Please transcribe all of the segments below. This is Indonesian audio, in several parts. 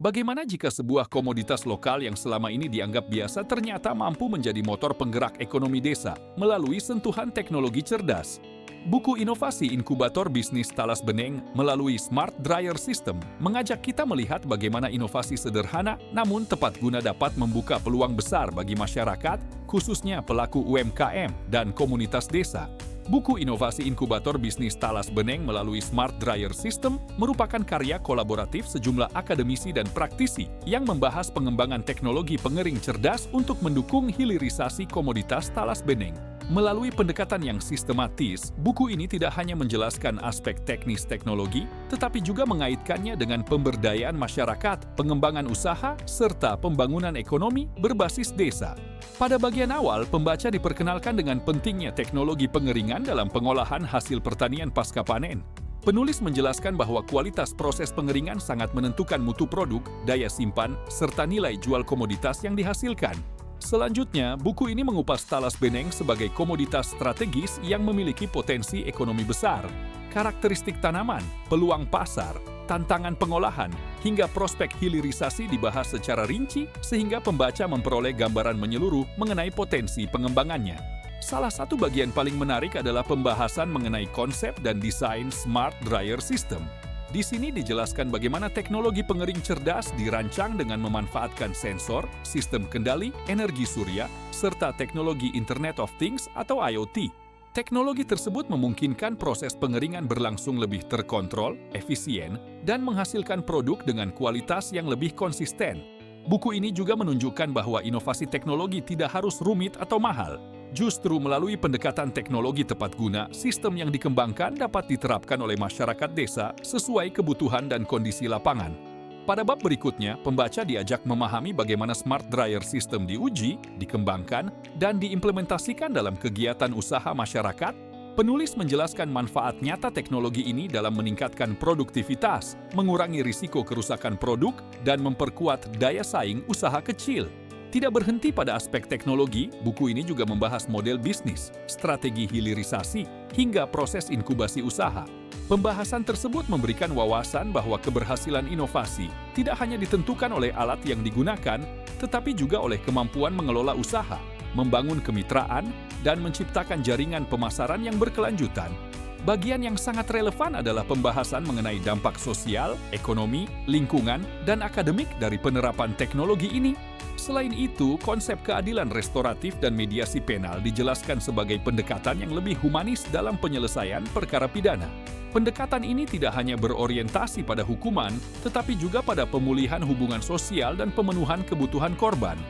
Bagaimana jika sebuah komoditas lokal yang selama ini dianggap biasa ternyata mampu menjadi motor penggerak ekonomi desa melalui sentuhan teknologi cerdas? Buku inovasi inkubator bisnis Talas Beneng melalui Smart Dryer System mengajak kita melihat bagaimana inovasi sederhana namun tepat guna dapat membuka peluang besar bagi masyarakat, khususnya pelaku UMKM dan komunitas desa. Buku inovasi inkubator bisnis Talas Beneng melalui Smart Dryer System merupakan karya kolaboratif sejumlah akademisi dan praktisi yang membahas pengembangan teknologi pengering cerdas untuk mendukung hilirisasi komoditas talas beneng. Melalui pendekatan yang sistematis, buku ini tidak hanya menjelaskan aspek teknis teknologi, tetapi juga mengaitkannya dengan pemberdayaan masyarakat, pengembangan usaha, serta pembangunan ekonomi berbasis desa. Pada bagian awal, pembaca diperkenalkan dengan pentingnya teknologi pengeringan dalam pengolahan hasil pertanian pasca panen. Penulis menjelaskan bahwa kualitas proses pengeringan sangat menentukan mutu produk, daya simpan, serta nilai jual komoditas yang dihasilkan. Selanjutnya, buku ini mengupas talas beneng sebagai komoditas strategis yang memiliki potensi ekonomi besar, karakteristik tanaman, peluang pasar, tantangan pengolahan, hingga prospek hilirisasi dibahas secara rinci sehingga pembaca memperoleh gambaran menyeluruh mengenai potensi pengembangannya. Salah satu bagian paling menarik adalah pembahasan mengenai konsep dan desain Smart Dryer System. Di sini dijelaskan bagaimana teknologi pengering cerdas dirancang dengan memanfaatkan sensor, sistem kendali, energi surya, serta teknologi Internet of Things atau IoT. Teknologi tersebut memungkinkan proses pengeringan berlangsung lebih terkontrol, efisien, dan menghasilkan produk dengan kualitas yang lebih konsisten. Buku ini juga menunjukkan bahwa inovasi teknologi tidak harus rumit atau mahal. Justru melalui pendekatan teknologi tepat guna, sistem yang dikembangkan dapat diterapkan oleh masyarakat desa sesuai kebutuhan dan kondisi lapangan. Pada bab berikutnya, pembaca diajak memahami bagaimana Smart Dryer System diuji, dikembangkan, dan diimplementasikan dalam kegiatan usaha masyarakat. Penulis menjelaskan manfaat nyata teknologi ini dalam meningkatkan produktivitas, mengurangi risiko kerusakan produk, dan memperkuat daya saing usaha kecil. Tidak berhenti pada aspek teknologi, buku ini juga membahas model bisnis, strategi hilirisasi, hingga proses inkubasi usaha. Pembahasan tersebut memberikan wawasan bahwa keberhasilan inovasi tidak hanya ditentukan oleh alat yang digunakan, tetapi juga oleh kemampuan mengelola usaha, membangun kemitraan, dan menciptakan jaringan pemasaran yang berkelanjutan. Bagian yang sangat relevan adalah pembahasan mengenai dampak sosial, ekonomi, lingkungan, dan akademik dari penerapan teknologi ini. Selain itu, konsep keadilan restoratif dan mediasi penal dijelaskan sebagai pendekatan yang lebih humanis dalam penyelesaian perkara pidana. Pendekatan ini tidak hanya berorientasi pada hukuman, tetapi juga pada pemulihan hubungan sosial dan pemenuhan kebutuhan korban.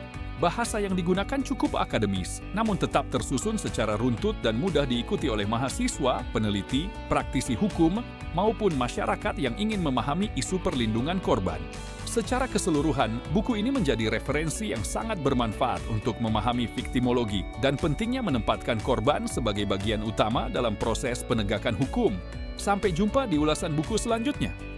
Bahasa yang digunakan cukup akademis, namun tetap tersusun secara runtut dan mudah diikuti oleh mahasiswa, peneliti, praktisi hukum, maupun masyarakat yang ingin memahami isu perlindungan korban. Secara keseluruhan, buku ini menjadi referensi yang sangat bermanfaat untuk memahami viktimologi dan pentingnya menempatkan korban sebagai bagian utama dalam proses penegakan hukum. Sampai jumpa di ulasan buku selanjutnya.